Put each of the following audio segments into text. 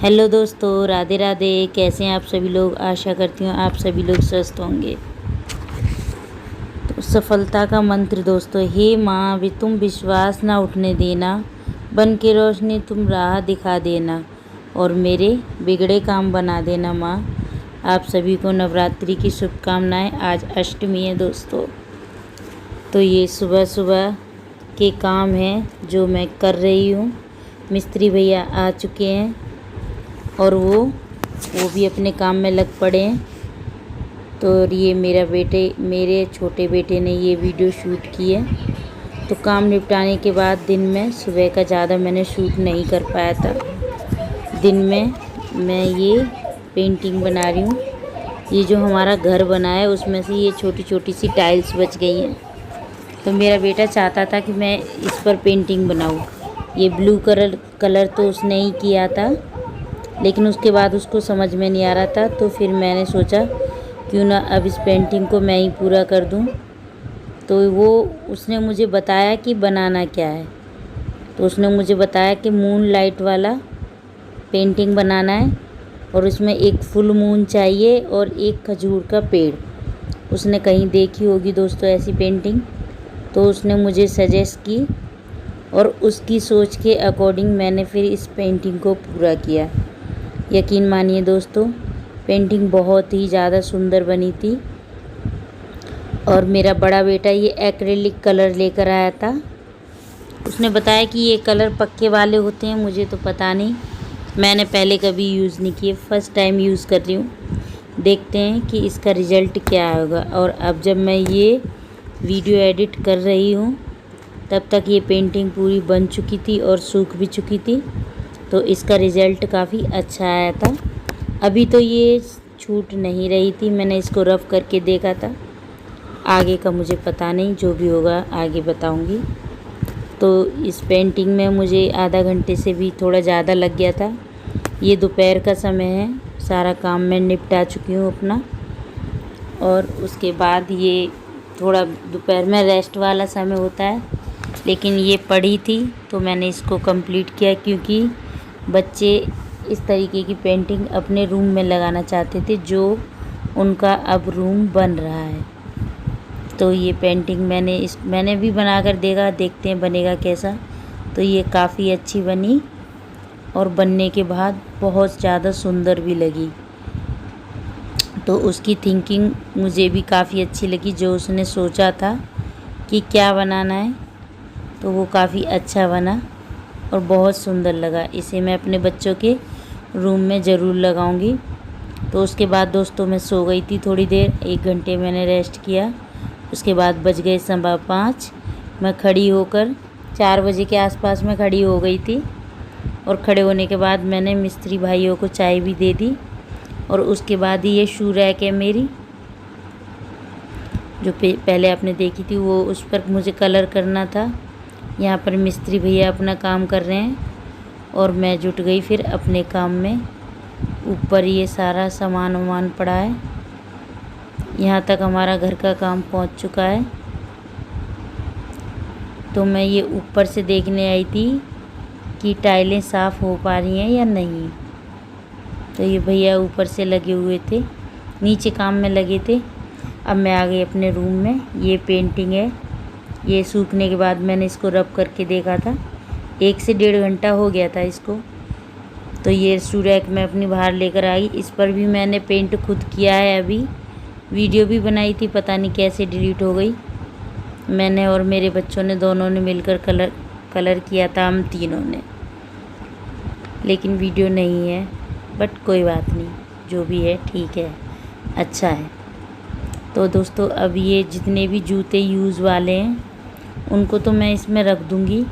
Hello दोस्तों, राधे राधे। कैसे हैं आप सभी लोग। आशा करती हूँ आप सभी लोग स्वस्थ होंगे। तो सफलता का मंत्र दोस्तों, हे माँ भी तुम विश्वास ना उठने देना, बन के रोशनी तुम राह दिखा देना और मेरे बिगड़े काम बना देना माँ। आप सभी को नवरात्रि की शुभकामनाएं। आज अष्टमी है दोस्तों। तो ये सुबह सुबह के काम हैं जो मैं कर रही हूँ। मिस्त्री भैया आ चुके हैं और वो भी अपने काम में लग पड़े हैं। तो ये मेरे छोटे बेटे ने ये वीडियो शूट की है। तो काम निपटाने के बाद दिन में सुबह का ज़्यादा मैंने शूट नहीं कर पाया था। दिन में मैं ये पेंटिंग बना रही हूँ। ये जो हमारा घर बना है उसमें से ये छोटी छोटी सी टाइल्स बच गई हैं। तो मेरा बेटा चाहता था कि मैं इस पर पेंटिंग बनाऊँ। ये ब्लू कलर तो उसने ही किया था, लेकिन उसके बाद उसको समझ में नहीं आ रहा था। तो फिर मैंने सोचा क्यों ना अब इस पेंटिंग को मैं ही पूरा कर दूं। तो उसने मुझे बताया कि बनाना क्या है। तो उसने मुझे बताया कि मून लाइट वाला पेंटिंग बनाना है और उसमें एक फुल मून चाहिए और एक खजूर का पेड़। उसने कहीं देखी होगी दोस्तों ऐसी पेंटिंग, तो उसने मुझे सजेस्ट की और उसकी सोच के अकॉर्डिंग मैंने फिर इस पेंटिंग को पूरा किया। यकीन मानिए दोस्तों, पेंटिंग बहुत ही ज़्यादा सुंदर बनी थी। और मेरा बड़ा बेटा ये एक्रेलिक कलर लेकर आया था। उसने बताया कि ये कलर पक्के वाले होते हैं। मुझे तो पता नहीं, मैंने पहले कभी यूज़ नहीं किए, फर्स्ट टाइम यूज़ कर रही हूँ। देखते हैं कि इसका रिज़ल्ट क्या होगा। और अब जब मैं ये वीडियो एडिट कर रही हूँ तब तक ये पेंटिंग पूरी बन चुकी थी और सूख भी चुकी थी। तो इसका रिज़ल्ट काफ़ी अच्छा आया था। अभी तो ये छूट नहीं रही थी, मैंने इसको रफ करके देखा था। आगे का मुझे पता नहीं, जो भी होगा आगे बताऊंगी। तो इस पेंटिंग में मुझे आधा घंटे से भी थोड़ा ज़्यादा लग गया था। ये दोपहर का समय है, सारा काम मैं निपटा चुकी हूँ अपना। और उसके बाद ये थोड़ा दोपहर में रेस्ट वाला समय होता है, लेकिन ये पड़ी थी तो मैंने इसको कंप्लीट किया, क्योंकि बच्चे इस तरीके की पेंटिंग अपने रूम में लगाना चाहते थे, जो उनका अब रूम बन रहा है। तो ये पेंटिंग मैंने भी बनाकर देखा, देखते हैं बनेगा कैसा। तो ये काफ़ी अच्छी बनी और बनने के बाद बहुत ज़्यादा सुंदर भी लगी। तो उसकी थिंकिंग मुझे भी काफ़ी अच्छी लगी, जो उसने सोचा था कि क्या बनाना है, तो वो काफ़ी अच्छा बना और बहुत सुंदर लगा। इसे मैं अपने बच्चों के रूम में ज़रूर लगाऊंगी। तो उसके बाद दोस्तों मैं सो गई थी थोड़ी देर, 1 घंटे मैंने रेस्ट किया। उसके बाद बज गए 5:15। मैं खड़ी होकर 4 बजे के आसपास में खड़ी हो गई थी। और खड़े होने के बाद मैंने मिस्त्री भाइयों को चाय भी दे दी। और उसके बाद ये शू रैक है मेरी, जो पहले आपने देखी थी, वो उस पर मुझे कलर करना था। यहाँ पर मिस्त्री भैया अपना काम कर रहे हैं और मैं जुट गई फिर अपने काम में। ऊपर ये सारा सामान वामान पड़ा है। यहाँ तक हमारा घर का काम पहुँच चुका है। तो मैं ये ऊपर से देखने आई थी कि टाइलें साफ़ हो पा रही हैं या नहीं। तो ये भैया ऊपर से लगे हुए थे, नीचे काम में लगे थे। अब मैं आ गई अपने रूम में। ये पेंटिंग है, ये सूखने के बाद मैंने इसको रब करके देखा था, 1 से 1.5 घंटा हो गया था इसको। तो ये शू रैक मैं अपनी बाहर लेकर आई। इस पर भी मैंने पेंट खुद किया है। अभी वीडियो भी बनाई थी, पता नहीं कैसे डिलीट हो गई। मैंने और मेरे बच्चों ने दोनों ने मिलकर कलर किया था, हम तीनों ने। लेकिन वीडियो नहीं है, बट कोई बात नहीं, जो भी है ठीक है, अच्छा है। तो दोस्तों अब ये जितने भी जूते यूज़ वाले हैं उनको तो मैं इसमें रख दूँगी।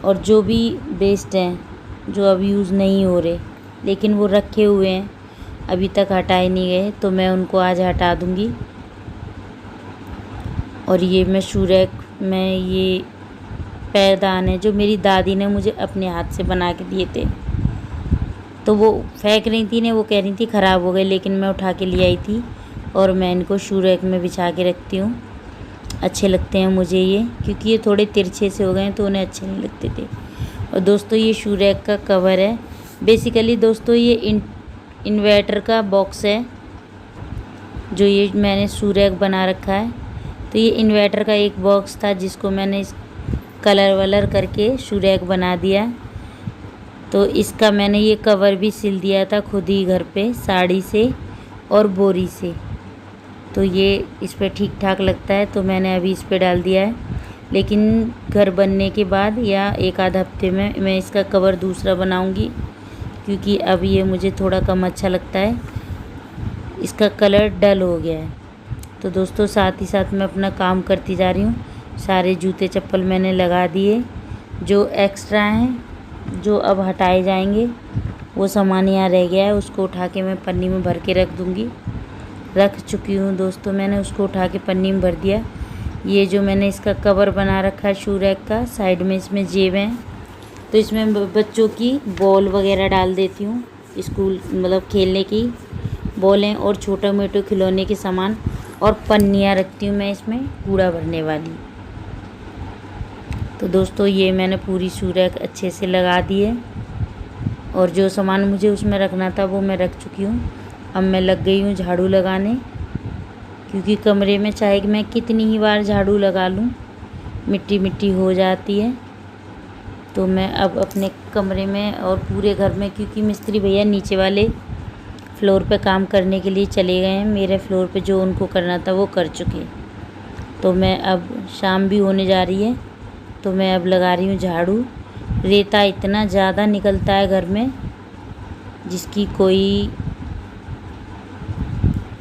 और जो भी वेस्ट हैं, जो अब यूज़ नहीं हो रहे लेकिन वो रखे हुए हैं, अभी तक हटाए नहीं गए, तो मैं उनको आज हटा दूँगी। और ये मैं शू रैक में ये पैरदान है जो मेरी दादी ने मुझे अपने हाथ से बना के दिए थे। तो वो फेंक रही थी ने, वो कह रही थी ख़राब हो गए, लेकिन मैं उठा के ले आई थी और मैं इनको शू रैक में बिछा के रखती हूँ। अच्छे लगते हैं मुझे ये, क्योंकि ये थोड़े तिरछे से हो गए हैं तो उन्हें अच्छे नहीं लगते थे। और दोस्तों ये शू रैक का कवर है, बेसिकली दोस्तों ये इन्वर्टर का बॉक्स है, जो ये मैंने शू रैक बना रखा है। तो ये इन्वर्टर का एक बॉक्स था जिसको मैंने इस कलर वलर करके शू रैक बना दिया। तो इसका मैंने ये कवर भी सिल दिया था खुद ही घर पे साड़ी से और बोरी से। तो ये इस पर ठीक ठाक लगता है, तो मैंने अभी इस पर डाल दिया है। लेकिन घर बनने के बाद या एक आध हफ्ते में मैं इसका कवर दूसरा बनाऊंगी, क्योंकि अब ये मुझे थोड़ा कम अच्छा लगता है, इसका कलर डल हो गया है। तो दोस्तों साथ ही साथ मैं अपना काम करती जा रही हूँ। सारे जूते चप्पल मैंने लगा दिए, जो एक्स्ट्रा हैं जो अब हटाए जाएंगे, वो सामान यहाँ रह गया है, उसको उठा के मैं पन्नी में भर के रख दूँगी। रख चुकी हूँ दोस्तों, मैंने उसको उठा के पन्नी में भर दिया। ये जो मैंने इसका कवर बना रखा है शू रैक का, साइड में इसमें जेब हैं, तो इसमें बच्चों की बॉल वगैरह डाल देती हूँ, स्कूल मतलब खेलने की बॉलें और छोटा मोटे खिलौने के सामान, और पन्नियाँ रखती हूँ मैं इसमें कूड़ा भरने वाली। तो दोस्तों ये मैंने पूरी शू रैक अच्छे से लगा दी है, और जो सामान मुझे उसमें रखना था वो मैं रख चुकी हूँ। अब मैं लग गई हूँ झाड़ू लगाने, क्योंकि कमरे में चाहे कि मैं कितनी ही बार झाड़ू लगा लूँ मिट्टी मिट्टी हो जाती है। तो मैं अब अपने कमरे में और पूरे घर में, क्योंकि मिस्त्री भैया नीचे वाले फ्लोर पे काम करने के लिए चले गए हैं, मेरे फ्लोर पे जो उनको करना था वो कर चुके। तो मैं अब शाम भी होने जा रही है, तो मैं अब लगा रही हूँ झाड़ू। रेता इतना ज़्यादा निकलता है घर में जिसकी कोई,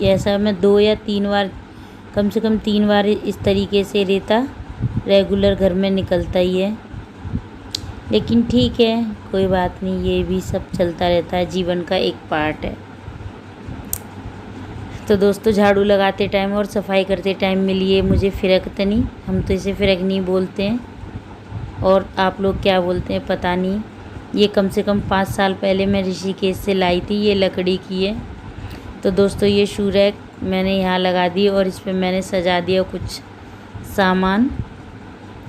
ऐसा मैं 2 या 3 बार, कम से कम 3 बार इस तरीके से रेता रेगुलर घर में निकलता ही है। लेकिन ठीक है, कोई बात नहीं, ये भी सब चलता रहता है, जीवन का एक पार्ट है। तो दोस्तों झाड़ू लगाते टाइम और सफाई करते टाइम मिलिए मुझे फिरकतनी, हम तो इसे फिरकनी बोलते हैं, और आप लोग क्या बोलते हैं पता नहीं। ये कम से कम 5 साल पहले मैं ऋषिकेश से लाई थी, ये लकड़ी की है। तो दोस्तों ये शू रैक मैंने यहाँ लगा दी, और इस पर मैंने सजा दिया कुछ सामान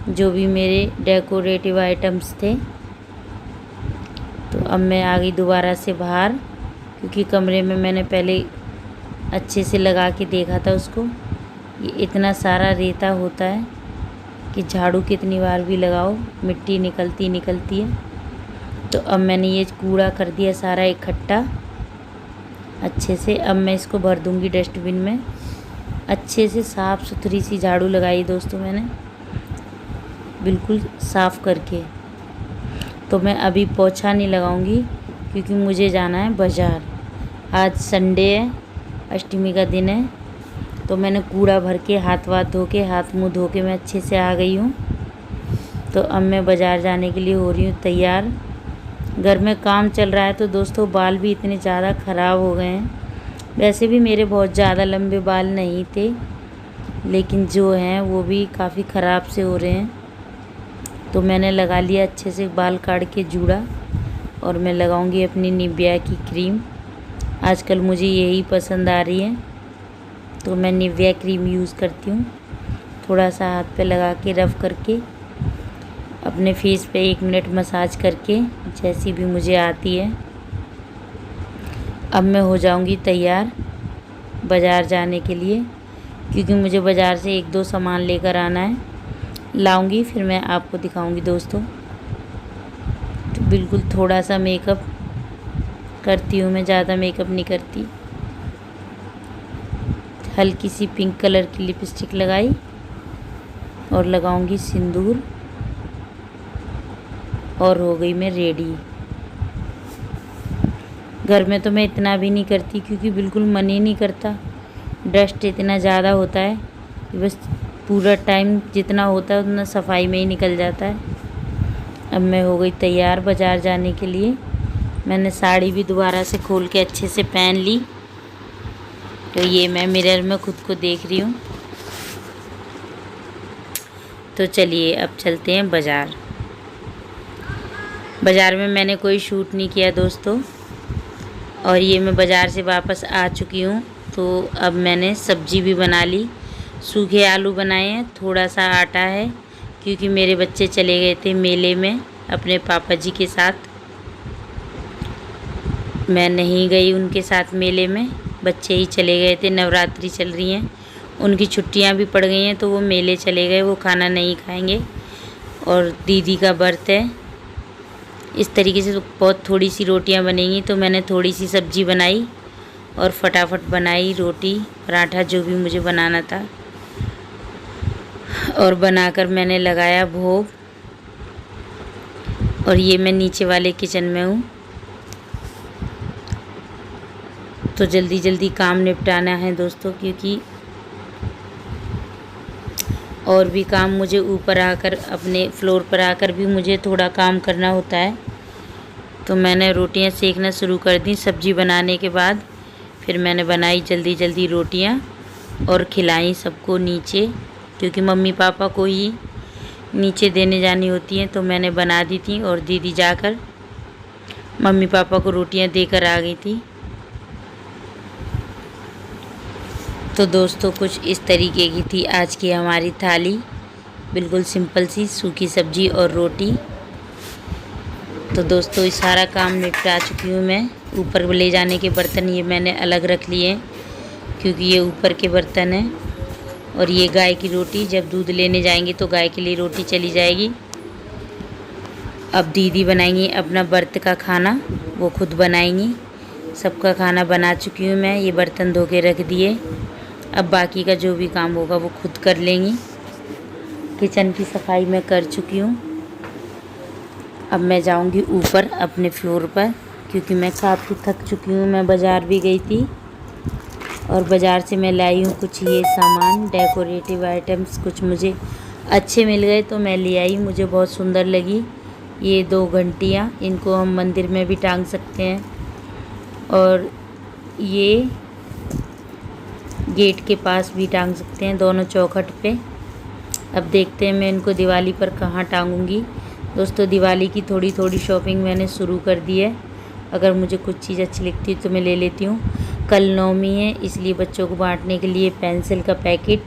जो भी मेरे डेकोरेटिव आइटम्स थे। तो अब मैं आ गई दोबारा से बाहर, क्योंकि कमरे में मैंने पहले अच्छे से लगा के देखा था उसको। ये इतना सारा रेता होता है कि झाड़ू कितनी बार भी लगाओ मिट्टी निकलती है। तो अब मैंने ये कूड़ा कर दिया सारा इकट्ठा अच्छे से। अब मैं इसको भर दूंगी डस्टबिन में। अच्छे से साफ़ सुथरी सी झाड़ू लगाई दोस्तों मैंने, बिल्कुल साफ़ करके। तो मैं अभी पोछा नहीं लगाऊंगी, क्योंकि मुझे जाना है बाज़ार। आज संडे है, अष्टमी का दिन है। तो मैंने कूड़ा भर के हाथ धो के, हाथ मुँह धो के मैं अच्छे से आ गई हूँ। तो अब मैं बाज़ार जाने के लिए हो रही हूँ तैयार। घर में काम चल रहा है, तो दोस्तों बाल भी इतने ज़्यादा ख़राब हो गए हैं। वैसे भी मेरे बहुत ज़्यादा लंबे बाल नहीं थे, लेकिन जो हैं वो भी काफ़ी ख़राब से हो रहे हैं। तो मैंने लगा लिया अच्छे से बाल काट के जूड़ा, और मैं लगाऊंगी अपनी निविया की क्रीम। आजकल मुझे यही पसंद आ रही है, तो मैं निविया क्रीम यूज़ करती हूँ। थोड़ा सा हाथ पे लगा के रब करके अपने फेस पे 1 मिनट मसाज करके, जैसी भी मुझे आती है। अब मैं हो जाऊंगी तैयार बाज़ार जाने के लिए, क्योंकि मुझे बाज़ार से 1-2 सामान लेकर आना है। लाऊंगी फिर मैं आपको दिखाऊंगी दोस्तों। तो बिल्कुल थोड़ा सा मेकअप करती हूँ मैं, ज़्यादा मेकअप नहीं करती। हल्की सी पिंक कलर की लिपस्टिक लगाई, और लगाऊंगी सिंदूर, और हो गई मैं रेडी। घर में तो मैं इतना भी नहीं करती, क्योंकि बिल्कुल मन ही नहीं करता। डस्ट इतना ज़्यादा होता है कि बस पूरा टाइम जितना होता है उतना सफाई में ही निकल जाता है। अब मैं हो गई तैयार बाज़ार जाने के लिए। मैंने साड़ी भी दोबारा से खोल के अच्छे से पहन ली। तो ये मैं मिरर में खुद को देख रही हूँ। तो चलिए अब चलते हैं बाज़ार। बाज़ार में मैंने कोई शूट नहीं किया दोस्तों, और ये मैं बाज़ार से वापस आ चुकी हूँ। तो अब मैंने सब्ज़ी भी बना ली। सूखे आलू बनाए हैं, थोड़ा सा आटा है, क्योंकि मेरे बच्चे चले गए थे मेले में अपने पापा जी के साथ। मैं नहीं गई उनके साथ मेले में, बच्चे ही चले गए थे। नवरात्रि चल रही हैं, उनकी छुट्टियां भी पड़ गई हैं तो वो मेले चले गए, वो खाना नहीं खाएंगे। और दीदी का व्रत है। इस तरीके से बहुत थोड़ी सी रोटियां बनेंगी, तो मैंने थोड़ी सी सब्ज़ी बनाई और फटाफट बनाई रोटी पराठा जो भी मुझे बनाना था, और बनाकर मैंने लगाया भोग। और ये मैं नीचे वाले किचन में हूँ, तो जल्दी जल्दी काम निपटाना है दोस्तों, क्योंकि और भी काम मुझे ऊपर आकर अपने फ्लोर पर आकर भी मुझे थोड़ा काम करना होता है। तो मैंने रोटियां सेकना शुरू कर दी सब्ज़ी बनाने के बाद। फिर मैंने बनाई जल्दी जल्दी रोटियां और खिलाई सबको नीचे, क्योंकि मम्मी पापा को ही नीचे देने जानी होती हैं, तो मैंने बना दी थी। और दीदी जाकर मम्मी पापा को रोटियां देकर आ गई थी। तो दोस्तों कुछ इस तरीके की थी आज की हमारी थाली, बिल्कुल सिंपल सी सूखी सब्जी और रोटी। तो दोस्तों इस सारा काम निपटा चुकी हूँ मैं। ऊपर ले जाने के बर्तन ये मैंने अलग रख लिए, क्योंकि ये ऊपर के बर्तन हैं। और ये गाय की रोटी, जब दूध लेने जाएंगे तो गाय के लिए रोटी चली जाएगी। अब दीदी बनाएंगी अपना व्रत का खाना, वो खुद बनाएंगी। सबका खाना बना चुकी हूँ मैं, ये बर्तन धो के रख दिए। अब बाकी का जो भी काम होगा वो खुद कर लेंगी। किचन की सफाई मैं कर चुकी हूँ। अब मैं जाऊँगी ऊपर अपने फ्लोर पर, क्योंकि मैं काफ़ी थक चुकी हूँ। मैं बाज़ार भी गई थी और बाज़ार से मैं लाई हूँ कुछ ये सामान, डेकोरेटिव आइटम्स कुछ मुझे अच्छे मिल गए तो मैं ले आई। मुझे बहुत सुंदर लगी ये 2 घंटियाँ, इनको हम मंदिर में भी टांग सकते हैं। और ये गेट के पास भी टांग सकते हैं, दोनों चौखट पे। अब देखते हैं मैं इनको दिवाली पर कहाँ टांगूंगी। दोस्तों दिवाली की थोड़ी थोड़ी शॉपिंग मैंने शुरू कर दी है। अगर मुझे कुछ चीज़ अच्छी लगती है तो मैं ले लेती हूँ। कल नवमी है, इसलिए बच्चों को बांटने के लिए पेंसिल का पैकेट,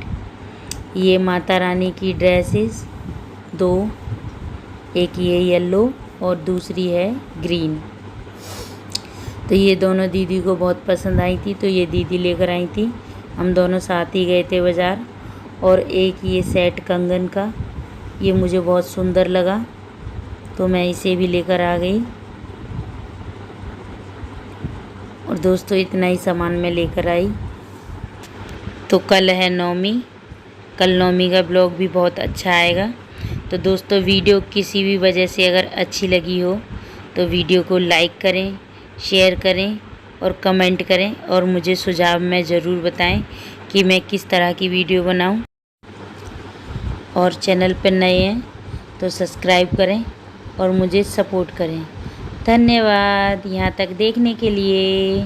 ये माता रानी की ड्रेसेस 2, एक ये येलो और दूसरी है ग्रीन। तो ये दोनों दीदी को बहुत पसंद आई थी, तो ये दीदी लेकर आई थी। हम दोनों साथ ही गए थे बाज़ार। और एक ये सेट कंगन का, ये मुझे बहुत सुंदर लगा तो मैं इसे भी लेकर आ गई। और दोस्तों इतना ही सामान मैं लेकर आई। तो कल है नवमी, कल नवमी का ब्लॉग भी बहुत अच्छा आएगा। तो दोस्तों वीडियो किसी भी वजह से अगर अच्छी लगी हो तो वीडियो को लाइक करें, शेयर करें और कमेंट करें, और मुझे सुझाव में ज़रूर बताएं कि मैं किस तरह की वीडियो बनाऊं। और चैनल पर नए हैं तो सब्सक्राइब करें और मुझे सपोर्ट करें। धन्यवाद यहाँ तक देखने के लिए।